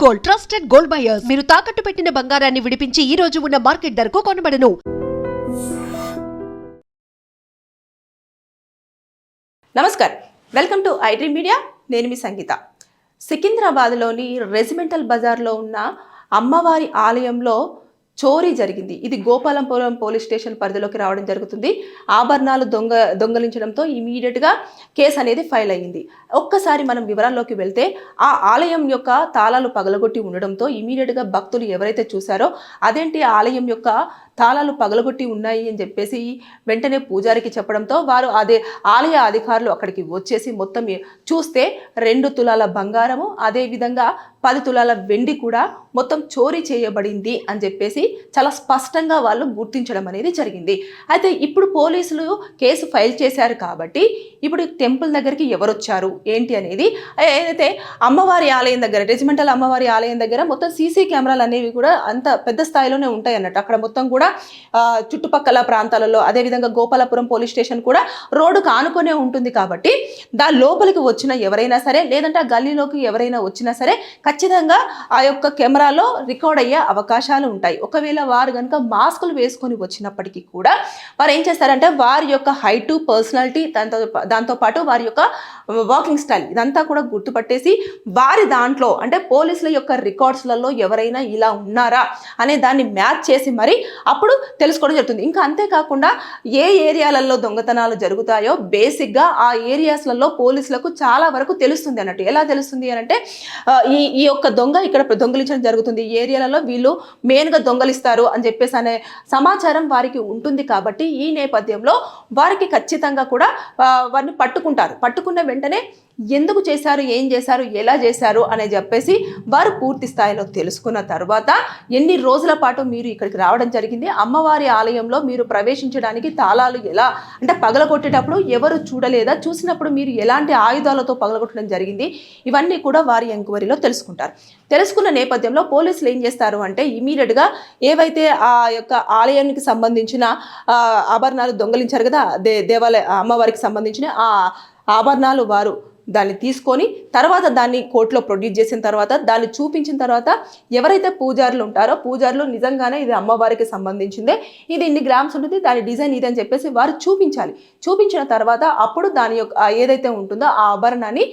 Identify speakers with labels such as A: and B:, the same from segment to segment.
A: Gold, trusted gold buyers. మీరు తాకట్టు పెట్టిన బంగారాన్ని విడిపించి ఈ రోజు ఉన్న మార్కెట్ ధరకు కొనబడను.
B: నమస్కారం, వెల్కమ్ టు ఐడ్రీమ్ మీడియా. నేను మీ సంగీత. సికింద్రాబాద్లోని రెజిమెంటల్ బజార్లో ఉన్న అమ్మవారి ఆలయంలో చోరీ జరిగింది. ఇది గోపాలంపురం పోలీస్ స్టేషన్ పరిధిలోకి రావడం జరుగుతుంది. ఆభరణాలు దొంగలించడంతో ఇమీడియట్గా కేసు అనేది ఫైల్ అయ్యింది. ఒక్కసారి మనం వివరాల్లోకి వెళ్తే, ఆ ఆలయం యొక్క తాళాలు పగలగొట్టి ఉండడంతో ఇమీడియట్గా భక్తులు ఎవరైతే చూశారో అదేంటి ఆలయం యొక్క తాళాలు పగలగొట్టి ఉన్నాయి అని చెప్పేసి వెంటనే పూజారికి చెప్పడంతో వారు అదే ఆలయ అధికారులు అక్కడికి వచ్చేసి మొత్తం చూస్తే 2 తులాల బంగారము, అదేవిధంగా 10 తులాల వెండి కూడా మొత్తం చోరీ చేయబడింది అని చెప్పేసి చాలా స్పష్టంగా వాళ్ళు గుర్తించడం అనేది జరిగింది. అయితే ఇప్పుడు పోలీసులు కేసు ఫైల్ చేశారు కాబట్టి ఇప్పుడు టెంపుల్ దగ్గరికి ఎవరు వచ్చారు ఏంటి అనేది, ఏదైతే అమ్మవారి ఆలయం దగ్గర, రెజిమెంటల్ అమ్మవారి ఆలయం దగ్గర మొత్తం సీసీ కెమెరాలు అనేవి కూడా అంత పెద్ద స్థాయిలోనే ఉంటాయి అన్నట్టు. అక్కడ మొత్తం కూడా చుట్టుపక్కల ప్రాంతాలలో, అదేవిధంగా గోపాలపురం పోలీస్ స్టేషన్ కూడా రోడ్డుకు ఆనుకొనే ఉంటుంది కాబట్టి దాని లోపలికి వచ్చిన ఎవరైనా సరే, లేదంటే ఆ గల్లీలోకి ఎవరైనా వచ్చినా సరే ఖచ్చితంగా ఆ యొక్క కెమెరాలో రికార్డ్ అయ్యే అవకాశాలు ఉంటాయి. ఒకవేళ వారు కనుక మాస్కులు వేసుకొని వచ్చినప్పటికీ కూడా వారు ఏం చేస్తారంటే వారి యొక్క హైటు, పర్సనాలిటీ, దాంతోపాటు వారి యొక్క వాకింగ్ స్టైల్ ఇదంతా కూడా గుర్తుపట్టేసి వారి దాంట్లో అంటే పోలీసుల యొక్క రికార్డ్స్లలో ఎవరైనా ఇలా ఉన్నారా అనే దాన్ని మ్యాచ్ చేసి మరి అప్పుడు తెలుసుకోవడం జరుగుతుంది. ఇంకా అంతేకాకుండా ఏ ఏరియాలలో దొంగతనాలు జరుగుతాయో బేసిక్గా ఆ ఏరియాస్లలో పోలీసులకు చాలా వరకు తెలుస్తుంది అన్నట్టు. ఎలా తెలుస్తుంది అని అంటే, ఈ యొక్క దొంగ ఇక్కడ దొంగలించడం జరుగుతుంది, ఈ ఏరియాలలో వీళ్ళు మెయిన్గా దొంగలిస్తారు అని చెప్పేసి అనే సమాచారం వారికి ఉంటుంది. కాబట్టి ఈ నేపథ్యంలో వారికి ఖచ్చితంగా కూడా వారిని పట్టుకుంటారు. పట్టుకున్న వెంటనే ఎందుకు చేశారు, ఏం చేశారు, ఎలా చేశారు అని చెప్పేసి వారు పూర్తి స్థాయిలో తెలుసుకున్న తర్వాత ఎన్ని రోజుల పాటు మీరు ఇక్కడికి రావడం జరిగింది, అమ్మవారి ఆలయంలో మీరు ప్రవేశించడానికి తాళాలు ఎలా అంటే పగలగొట్టేటప్పుడు ఎవరు చూడలేదా, చూసినప్పుడు మీరు ఎలాంటి ఆయుధాలతో పగలగొట్టడం జరిగింది, ఇవన్నీ కూడా వారి ఎంక్వైరీలో తెలుసుకుంటారు. తెలుసుకున్న నేపథ్యంలో పోలీసులు ఏం చేస్తారు అంటే ఇమీడియట్గా ఏవైతే ఆ యొక్క ఆలయానికి సంబంధించిన ఆభరణాలు దొంగలించారు కదా, దేవాలయ అమ్మవారికి సంబంధించిన ఆ ఆభరణాలు వారు దాన్ని తీసుకొని తర్వాత దాన్ని కోర్టులో ప్రొడ్యూస్ చేసిన తర్వాత దాన్ని చూపించిన తర్వాత ఎవరైతే పూజారులు ఉంటారో పూజారులు నిజంగానే ఇది అమ్మవారికి సంబంధించిందే, ఇది ఇన్ని గ్రామ్స్ ఉంటుంది, దాని డిజైన్ ఇది అని చెప్పేసి వారు చూపించాలి. చూపించిన తర్వాత అప్పుడు దాని యొక్క ఏదైతే ఉంటుందో ఆ ఆభరణాన్ని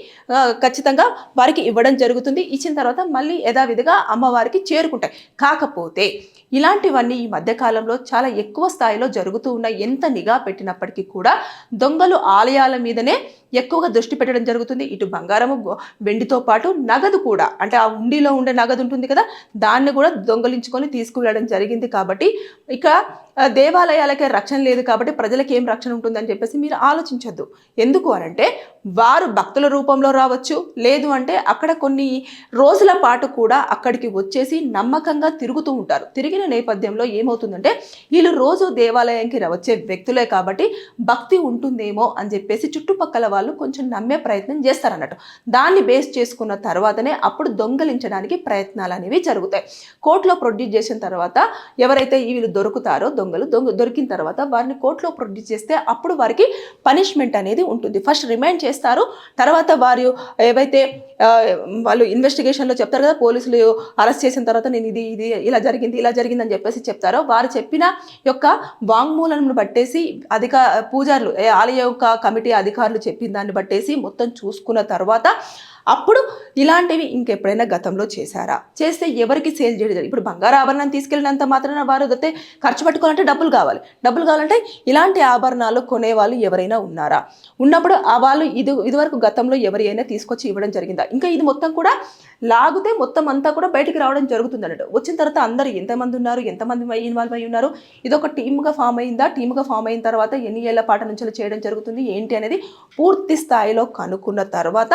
B: ఖచ్చితంగా వారికి ఇవ్వడం జరుగుతుంది. ఇచ్చిన తర్వాత మళ్ళీ యథావిధిగా అమ్మవారికి చేరుకుంటాయి. కాకపోతే ఇలాంటివన్నీ ఈ మధ్యకాలంలో చాలా ఎక్కువ స్థాయిలో జరుగుతూ ఉన్నాయి. ఎంత నిఘా పెట్టినప్పటికీ కూడా దొంగలు ఆలయాల మీదనే ఎక్కువగా దృష్టి పెట్టడం జరుగుతుంది. ఇటు బంగారము, వెండితో పాటు నగదు కూడా, అంటే ఆ ఉండిలో ఉండే నగదు ఉంటుంది కదా, దాన్ని కూడా దొంగలించుకొని తీసుకువెళ్ళడం జరిగింది. కాబట్టి ఇక దేవాలయాలకే రక్షణ లేదు కాబట్టి ప్రజలకు ఏం రక్షణ ఉంటుందని చెప్పేసి మీరు ఆలోచించొద్దు. ఎందుకు అనంటే వారు భక్తుల రూపంలో రావచ్చు, లేదు అంటే అక్కడ కొన్ని రోజుల పాటు కూడా అక్కడికి వచ్చేసి నమ్మకంగా తిరుగుతూ ఉంటారు. తిరిగిన నేపథ్యంలో ఏమవుతుందంటే వీళ్ళు రోజు దేవాలయానికి వచ్చే వ్యక్తులే కాబట్టి భక్తి ఉంటుందేమో అని చెప్పేసి చుట్టుపక్కల వాళ్ళు కొంచెం నమ్మే ప్రయత్నం చేస్తారన్నట్టు. దాన్ని బేస్ చేసుకున్న తర్వాతనే అప్పుడు దొంగలించడానికి ప్రయత్నాలు అనేవి జరుగుతాయి. కోర్టులో ప్రొడ్యూస్ చేసిన తర్వాత ఎవరైతే వీళ్ళు దొరుకుతారో దొరికిన తర్వాత వారిని కోర్టులో ప్రొడ్యూస్ చేస్తే అప్పుడు వారికి పనిష్మెంట్ అనేది ఉంటుంది. ఫస్ట్ రిమైండ్ చేస్తారు, తర్వాత వారు ఏవైతే వాళ్ళు ఇన్వెస్టిగేషన్లో చెప్తారు కదా, పోలీసులు అరెస్ట్ చేసిన తర్వాత నేను ఇది ఇలా జరిగింది అని చెప్పేసి చెప్తారో వారు చెప్పిన యొక్క వాంగ్మూలను బట్టేసి పూజారులు ఆలయ యొక్క కమిటీ అధికారులు చెప్పిన దాన్ని బట్టేసి మొత్తం చూసుకున్న తర్వాత అప్పుడు ఇలాంటివి ఇంకెప్పుడైనా గతంలో చేశారా, చేస్తే ఎవరికి సేల్ చేయడం. ఇప్పుడు బంగారు ఆభరణం తీసుకెళ్ళినంత మాత్రాన వారు అయితే ఖర్చు పెట్టుకోవాలంటే డబ్బులు కావాలంటే ఇలాంటి ఆభరణాలు కొనేవాళ్ళు ఎవరైనా ఉన్నారా, ఉన్నప్పుడు ఆ వాళ్ళు ఇదివరకు గతంలో ఎవరైనా తీసుకొచ్చి ఇవ్వడం జరిగిందా, ఇంకా ఇది మొత్తం కూడా లాగితే మొత్తం అంతా కూడా బయటికి రావడం జరుగుతుంది అన్నట్టు. వచ్చిన తర్వాత అందరూ ఎంతమంది ఉన్నారు, ఎంతమంది ఇన్వాల్వ్ అయ్యి ఉన్నారు, ఇది ఒక టీమ్గా ఫామ్ అయిందా, టీమ్గా ఫామ్ అయిన తర్వాత ఎన్ని ఏళ్ల పాట నుంచి చేయడం జరుగుతుంది ఏంటి అనేది పూర్తి స్థాయిలో కనుక్కున్న తర్వాత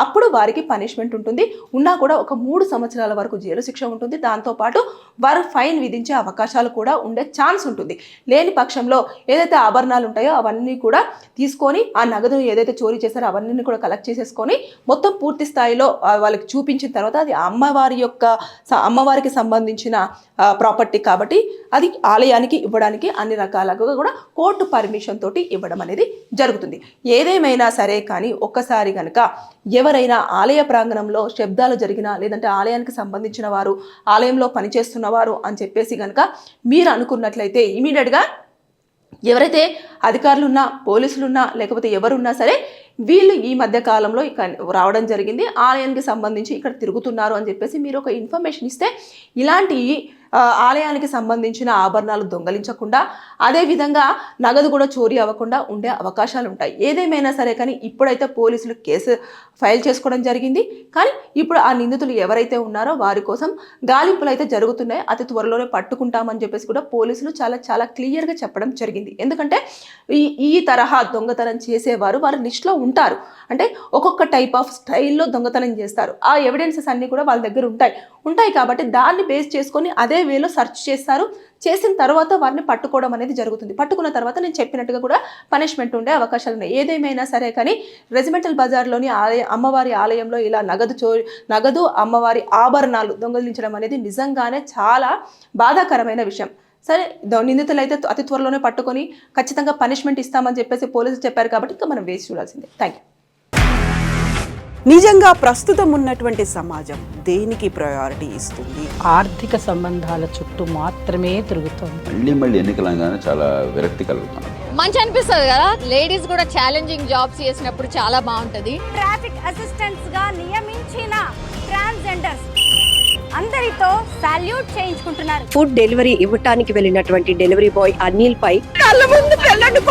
B: అప్పుడు వారికి పనిష్మెంట్ ఉంటుంది. ఉన్నా కూడా ఒక 3 సంవత్సరాల వరకు జైలు శిక్ష ఉంటుంది. దాంతోపాటు వారు ఫైన్ విధించే అవకాశాలు కూడా ఉండే ఛాన్స్ ఉంటుంది. లేని పక్షంలో ఏదైతే ఆభరణాలు ఉంటాయో అవన్నీ కూడా తీసుకొని ఆ నగదు ఏదైతే చోరీ చేశారో అవన్నీ కూడా కలెక్ట్ చేసేసుకొని మొత్తం పూర్తి స్థాయిలో వాళ్ళకి చూపించిన తర్వాత అది అమ్మవారికి సంబంధించిన ప్రాపర్టీ కాబట్టి అది ఆలయానికి ఇవ్వడానికి అన్ని రకాలుగా కూడా కోర్టు పర్మిషన్ తోటి ఇవ్వడం అనేది జరుగుతుంది. ఏదేమైనా సరే కానీ ఒక్కసారి కనుక ఎవరైనా ఆలయ ప్రాంగణంలో శబ్దాలు జరిగినా లేదంటే ఆలయానికి సంబంధించిన వారు ఆలయంలో పనిచేస్తున్నవారు అని చెప్పేసి కనుక మీరు అనుకున్నట్లయితే ఇమీడియట్గా ఎవరైతే అధికారులున్నా పోలీసులున్నా లేకపోతే ఎవరున్నా సరే వీళ్ళు ఈ మధ్య కాలంలో రావడం జరిగింది, ఆలయానికి సంబంధించి ఇక్కడ తిరుగుతున్నారు అని చెప్పేసి మీరు ఒక ఇన్ఫర్మేషన్ ఇస్తే ఇలాంటి ఆలయానికి సంబంధించిన ఆభరణాలు దొంగలించకుండా అదేవిధంగా నగదు కూడా చోరీ అవ్వకుండా ఉండే అవకాశాలు ఉంటాయి. ఏదేమైనా సరే కానీ ఇప్పుడైతే పోలీసులు కేసు ఫైల్ చేసుకోవడం జరిగింది. కానీ ఇప్పుడు ఆ నిందితులు ఎవరైతే ఉన్నారో వారి కోసం గాలింపులు అయితే జరుగుతున్నాయి, అతి త్వరలోనే పట్టుకుంటామని చెప్పేసి కూడా పోలీసులు చాలా క్లియర్గా చెప్పడం జరిగింది. ఎందుకంటే ఈ తరహా దొంగతనం చేసేవారు వారి లిస్టులో ఉంటారు. అంటే ఒక్కొక్క టైప్ ఆఫ్ స్టైల్లో దొంగతనం చేస్తారు. ఆ ఎవిడెన్సెస్ అన్నీ కూడా వాళ్ళ దగ్గర ఉంటాయి కాబట్టి దాన్ని బేస్ చేసుకొని అదే వేలో సెర్చ్ చేస్తారు. చేసిన తర్వాత వారిని పట్టుకోవడం అనేది జరుగుతుంది. పట్టుకున్న తర్వాత నేను చెప్పినట్టుగా కూడా పనిష్మెంట్ ఉండే అవకాశాలు ఉన్నాయి. ఏదేమైనా సరే కానీ రెజిమెంటల్ బజార్లోని అమ్మవారి ఆలయంలో ఇలా నగదు అమ్మవారి ఆభరణాలు దొంగలించడం అనేది నిజంగానే చాలా బాధాకరమైన విషయం. సరే, నిందితులు అయితే అతి త్వరలోనే పట్టుకొని ఖచ్చితంగా పనిష్మెంట్ ఇస్తామని చెప్పేసి పోలీసులు చెప్పారు కాబట్టి ఇంకా మనం వేసి చూడాల్సిందే. Thank you.
C: నిజంగా ప్రస్తుతం ఉన్నటువంటి సమాజం దేనికి ప్రయారిటీ ఇస్తుంది?
D: ఆర్థిక సంబంధాల చుట్టూ మాత్రమే తిరుగుతుంది.
E: మళ్ళీ ఎన్నికలంగానే చాలా విరక్తి కలుగుతున్నాం.
F: మంచి అనిపిస్తుంది కదా, లేడీస్ కూడా ఛాలెంజింగ్ జాబ్స్ చేసినప్పుడు చాలా బాగుంటది.
G: ట్రాఫిక్ అసిస్టెంట్స్ గా నియమించిన ట్రాన్స్జెండర్స్ అందరితో సాల్యూట్ చేయించుకుంటున్నారు.
H: ఫుడ్ డెలివరీ ఇవ్వటానికి వెళ్ళినటువంటి డెలివరీ బాయ్ అనిల్ పై
C: కళ్ళ ముందు పెళ్ళండి